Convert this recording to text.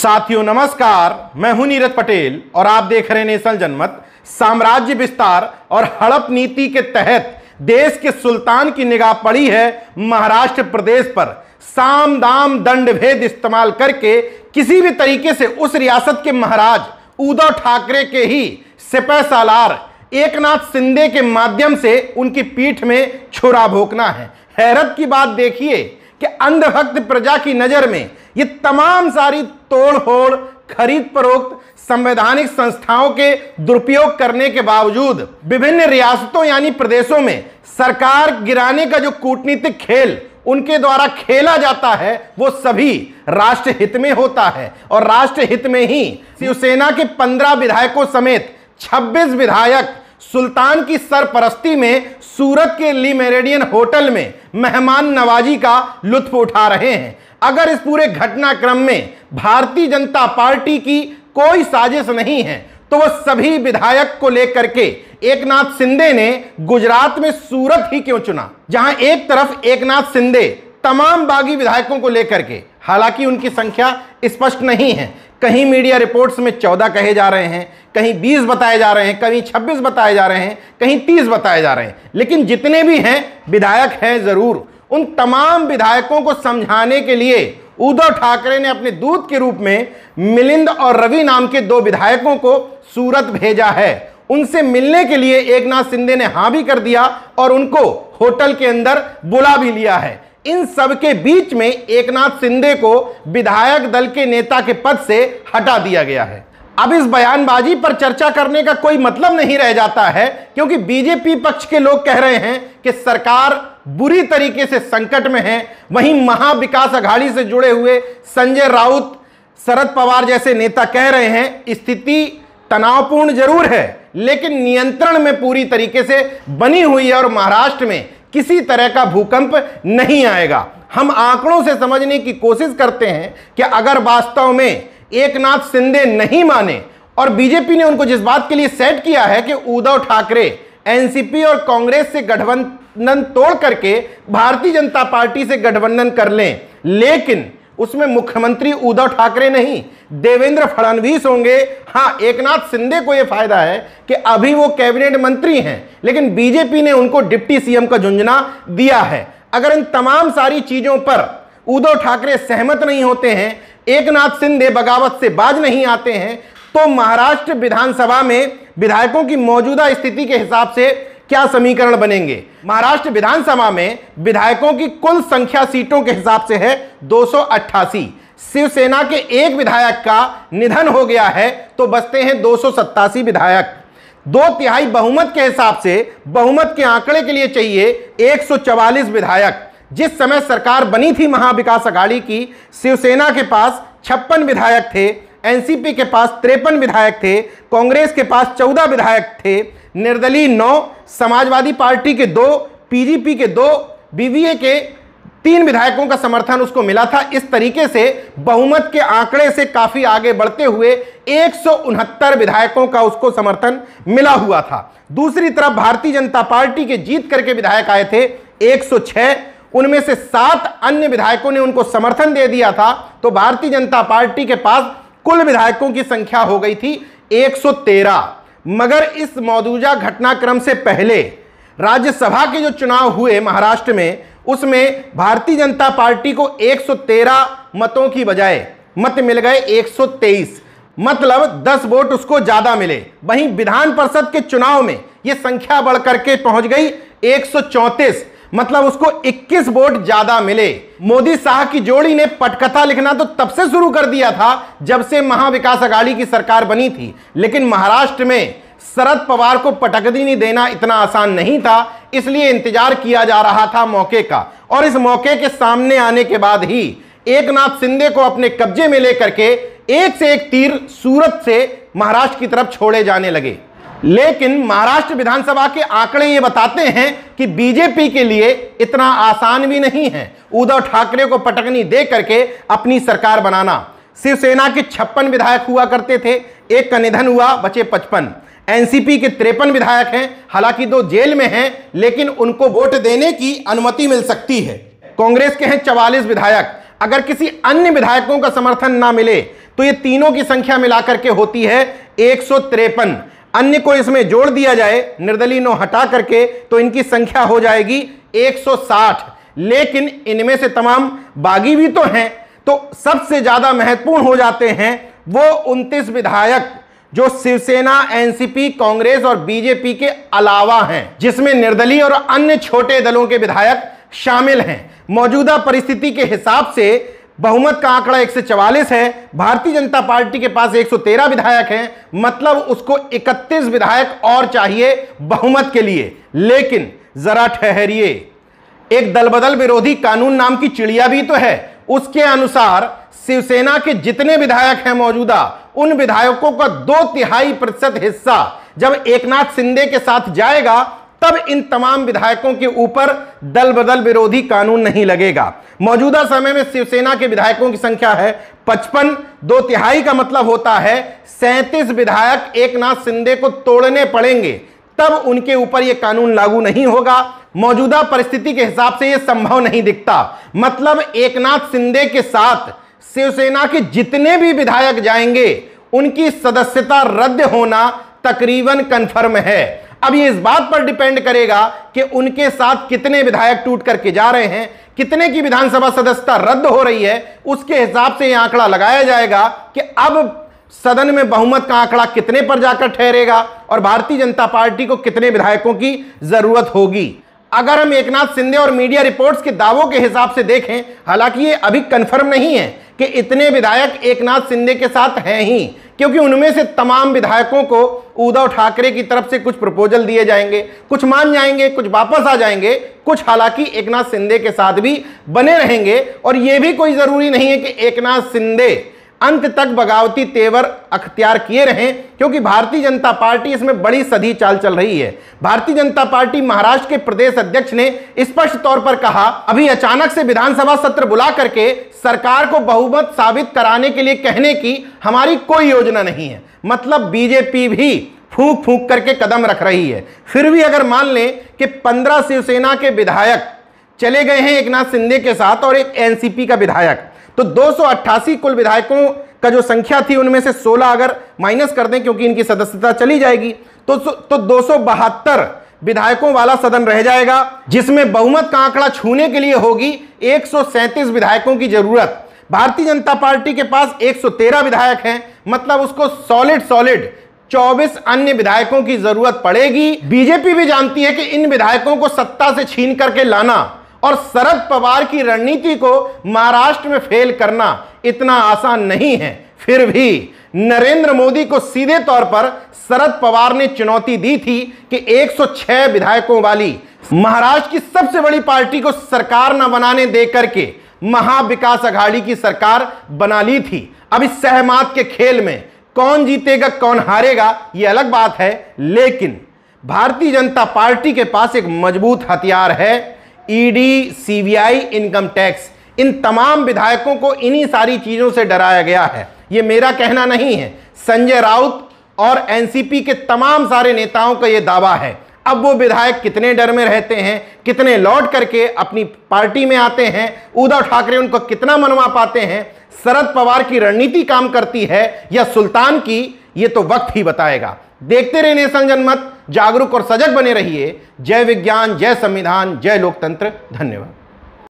साथियों नमस्कार, मैं हूं नीरज पटेल और आप देख रहे हैं नेशनल जनमत। साम्राज्य विस्तार और हड़प नीति के तहत देश के सुल्तान की निगाह पड़ी है महाराष्ट्र प्रदेश पर। साम दाम दंड भेद इस्तेमाल करके किसी भी तरीके से उस रियासत के महाराज उद्धव ठाकरे के ही सिपह सालार एकनाथ शिंदे के माध्यम से उनकी पीठ में छुरा भोंकना है। हैरत की बात देखिए कि अंधभक्त प्रजा की नजर में ये तमाम सारी तोड़ फोड़, खरीद फरोख्त, संवैधानिक संस्थाओं के दुरुपयोग करने के बावजूद विभिन्न रियासतों यानी प्रदेशों में सरकार गिराने का जो कूटनीतिक खेल उनके द्वारा खेला जाता है वो सभी राष्ट्र हित में होता है। और राष्ट्र हित में ही शिवसेना के 15 विधायकों समेत 26 विधायक सुल्तान की सरपरस्ती में सूरत के ली मेरिडियन होटल में मेहमान नवाजी का लुत्फ उठा रहे हैं। अगर इस पूरे घटनाक्रम में भारतीय जनता पार्टी की कोई साजिश नहीं है तो वह सभी विधायक को लेकर के एकनाथ शिंदे ने गुजरात में सूरत ही क्यों चुना, जहां एक तरफ एकनाथ शिंदे तमाम बागी विधायकों को लेकर के, हालांकि उनकी संख्या स्पष्ट नहीं है, कहीं मीडिया रिपोर्ट्स में 14 कहे जा रहे हैं, कहीं 20 बताए जा रहे हैं, कहीं 26 बताए जा रहे हैं, कहीं 30 बताए जा रहे हैं, लेकिन जितने भी हैं विधायक हैं जरूर। उन तमाम विधायकों को समझाने के लिए उद्धव ठाकरे ने अपने दूत के रूप में मिलिंद और रवि नाम के 2 विधायकों को सूरत भेजा है। उनसे मिलने के लिए एकनाथ शिंदे ने हां भी कर दिया और उनको होटल के अंदर बुला भी लिया है। इन सब के बीच में एकनाथ शिंदे को विधायक दल के नेता के पद से हटा दिया गया है। अब इस बयानबाजी पर चर्चा करने का कोई मतलब नहीं रह जाता है, क्योंकि बीजेपी पक्ष के लोग कह रहे हैं कि सरकार बुरी तरीके से संकट में है। वहीं महाविकास अघाड़ी से जुड़े हुए संजय राउत, शरद पवार जैसे नेता कह रहे हैं स्थिति तनावपूर्ण जरूर है लेकिन नियंत्रण में पूरी तरीके से बनी हुई है और महाराष्ट्र में किसी तरह का भूकंप नहीं आएगा। हम आंकड़ों से समझने की कोशिश करते हैं कि अगर वास्तव में एकनाथ शिंदे नहीं माने और बीजेपी ने उनको जिस बात के लिए सेट किया है कि उद्धव ठाकरे एनसीपी और कांग्रेस से गठबंधन तोड़ करके भारतीय जनता पार्टी से गठबंधन कर लें, लेकिन उसमें मुख्यमंत्री उद्धव ठाकरे नहीं देवेंद्र फडणवीस होंगे। हाँ, एकनाथ शिंदे को यह फायदा है कि अभी वो कैबिनेट मंत्री हैं, लेकिन बीजेपी ने उनको डिप्टी सीएम का झुंझुना दिया है। अगर इन तमाम सारी चीजों पर उद्धव ठाकरे सहमत नहीं होते हैं, एकनाथ शिंदे बगावत से बाज नहीं आते हैं, तो महाराष्ट्र विधानसभा में विधायकों की मौजूदा स्थिति के हिसाब से क्या समीकरण बनेंगे। महाराष्ट्र विधानसभा में विधायकों की कुल संख्या सीटों के हिसाब से है 288। शिवसेना के एक विधायक का निधन हो गया है तो बचते हैं 287 विधायक। 2/3 बहुमत के हिसाब से बहुमत के आंकड़े के लिए चाहिए 144 विधायक। जिस समय सरकार बनी थी महाविकास अघाड़ी की, शिवसेना के पास 56 विधायक थे, एनसीपी के पास 53 विधायक थे, कांग्रेस के पास 14 विधायक थे, निर्दलीय 9, समाजवादी पार्टी के 2, पीजीपी के 2, बीवीए के 3 विधायकों का समर्थन उसको मिला था। इस तरीके से बहुमत के आंकड़े से काफी आगे बढ़ते हुए 169 विधायकों का उसको समर्थन मिला हुआ था। दूसरी तरफ भारतीय जनता पार्टी के जीत करके विधायक आए थे 106, उनमें से 7 अन्य विधायकों ने उनको समर्थन दे दिया था, तो भारतीय जनता पार्टी के पास कुल विधायकों की संख्या हो गई थी 113। मगर इस मौजूदा घटनाक्रम से पहले राज्यसभा के जो चुनाव हुए महाराष्ट्र में, उसमें भारतीय जनता पार्टी को 113 मतों की बजाय मत मिल गए 123, मतलब 10 वोट उसको ज्यादा मिले। वहीं विधान परिषद के चुनाव में यह संख्या बढ़कर के पहुंच गई 134, मतलब उसको 21 वोट ज्यादा मिले। मोदी शाह की जोड़ी ने पटकथा लिखना तो तब से शुरू कर दिया था जब से महाविकास अघाड़ी की सरकार बनी थी, लेकिन महाराष्ट्र में शरद पवार को पटकनी देना इतना आसान नहीं था, इसलिए इंतजार किया जा रहा था मौके का। और इस मौके के सामने आने के बाद ही एकनाथ शिंदे को अपने कब्जे में लेकर के एक से एक तीर सूरत से महाराष्ट्र की तरफ छोड़े जाने लगे। लेकिन महाराष्ट्र विधानसभा के आंकड़े ये बताते हैं कि बीजेपी के लिए इतना आसान भी नहीं है उद्धव ठाकरे को पटकनी दे करके अपनी सरकार बनाना। शिवसेना के 56 विधायक हुआ करते थे, एक का निधन हुआ, बचे 55। एनसीपी के 53 विधायक हैं, हालांकि 2 जेल में हैं, लेकिन उनको वोट देने की अनुमति मिल सकती है। कांग्रेस के हैं 44 विधायक। अगर किसी अन्य विधायकों का समर्थन ना मिले तो ये तीनों की संख्या मिलाकर के होती है 153। अन्य को इसमें जोड़ दिया जाए, निर्दलीय नो हटा करके, तो इनकी संख्या हो जाएगी 160। लेकिन इनमें से तमाम बागी भी तो हैं, तो सबसे ज्यादा महत्वपूर्ण हो जाते हैं वो 29 विधायक जो शिवसेना, एनसीपी, कांग्रेस और बीजेपी के अलावा हैं, जिसमें निर्दलीय और अन्य छोटे दलों के विधायक शामिल हैं। मौजूदा परिस्थिति के हिसाब से बहुमत का आंकड़ा 144 है। भारतीय जनता पार्टी के पास 113 विधायक हैं, मतलब उसको 31 विधायक और चाहिए बहुमत के लिए। लेकिन जरा ठहरिए, एक दलबदल विरोधी कानून नाम की चिड़िया भी तो है। उसके अनुसार शिवसेना के जितने विधायक हैं मौजूदा, उन विधायकों का 2/3% हिस्सा जब एकनाथ शिंदे के साथ जाएगा, तब इन तमाम विधायकों के ऊपर दल बदल विरोधी कानून नहीं लगेगा। मौजूदा समय में शिवसेना के विधायकों की संख्या है 55। 2/3 का मतलब होता है 37 विधायक एकनाथ शिंदे को तोड़ने पड़ेंगे, तब उनके ऊपर यह कानून लागू नहीं होगा। मौजूदा परिस्थिति के हिसाब से यह संभव नहीं दिखता। मतलब एकनाथ शिंदे के साथ शिवसेना के जितने भी विधायक जाएंगे, उनकी सदस्यता रद्द होना तकरीबन कंफर्म है। अब ये इस बात पर डिपेंड करेगा कि उनके साथ कितने विधायक टूट करके जा रहे हैं, कितने की विधानसभा सदस्यता रद्द हो रही है, उसके हिसाब से यह आंकड़ा लगाया जाएगा कि अब सदन में बहुमत का आंकड़ा कितने पर जाकर ठहरेगा और भारतीय जनता पार्टी को कितने विधायकों की जरूरत होगी। अगर हम एकनाथ शिंदे और मीडिया रिपोर्ट्स के दावों के हिसाब से देखें, हालांकि ये अभी कंफर्म नहीं है कि इतने विधायक एकनाथ शिंदे के साथ हैं ही, क्योंकि उनमें से तमाम विधायकों को उद्धव ठाकरे की तरफ से कुछ प्रपोजल दिए जाएंगे, कुछ मान जाएंगे, कुछ वापस आ जाएंगे, कुछ हालांकि एकनाथ शिंदे के साथ भी बने रहेंगे। और यह भी कोई जरूरी नहीं है कि एकनाथ शिंदे अंत तक बगावती तेवर अख्तियार किए रहें, क्योंकि भारतीय जनता पार्टी इसमें बड़ी सधी चाल चल रही है। भारतीय जनता पार्टी महाराष्ट्र के प्रदेश अध्यक्ष ने स्पष्ट तौर पर कहा, अभी अचानक से विधानसभा सत्र बुला करके सरकार को बहुमत साबित कराने के लिए कहने की हमारी कोई योजना नहीं है। मतलब बीजेपी भी फूंक फूंक करके कदम रख रही है। फिर भी अगर मान लें कि 15 शिवसेना के विधायक चले गए हैं एकनाथ शिंदे के साथ और एक एनसीपी का विधायक, तो 288 कुल विधायकों का जो संख्या थी, उनमें से 16 अगर माइनस कर दें, क्योंकि इनकी सदस्यता चली जाएगी, तो 272 विधायकों वाला सदन रह जाएगा, जिसमें बहुमत का आंकड़ा छूने के लिए होगी 137 विधायकों की जरूरत। भारतीय जनता पार्टी के पास 113 विधायक हैं, मतलब उसको सॉलिड 24 अन्य विधायकों की जरूरत पड़ेगी। बीजेपी भी जानती है कि इन विधायकों को सत्ता से छीन करके लाना और शरद पवार की रणनीति को महाराष्ट्र में फेल करना इतना आसान नहीं है। फिर भी नरेंद्र मोदी को सीधे तौर पर शरद पवार ने चुनौती दी थी कि 106 विधायकों वाली महाराष्ट्र की सबसे बड़ी पार्टी को सरकार न बनाने देकर के महाविकास अघाड़ी की सरकार बना ली थी। अब इस सहमत के खेल में कौन जीतेगा कौन हारेगा यह अलग बात है, लेकिन भारतीय जनता पार्टी के पास एक मजबूत हथियार है, ईडी, सीबीआई, इनकम टैक्स। इन तमाम विधायकों को इन्हीं सारी चीजों से डराया गया है। यह मेरा कहना नहीं है, संजय राउत और एनसीपी के तमाम सारे नेताओं का यह दावा है। अब वो विधायक कितने डर में रहते हैं, कितने लौट करके अपनी पार्टी में आते हैं, उद्धव ठाकरे उनको कितना मनवा पाते हैं, शरद पवार की रणनीति काम करती है या सुल्तान की, ये तो वक्त ही बताएगा। देखते रहिए नेशनल जनमत, जागरूक और सजग बने रहिए। जय विज्ञान, जय संविधान, जय लोकतंत्र। धन्यवाद।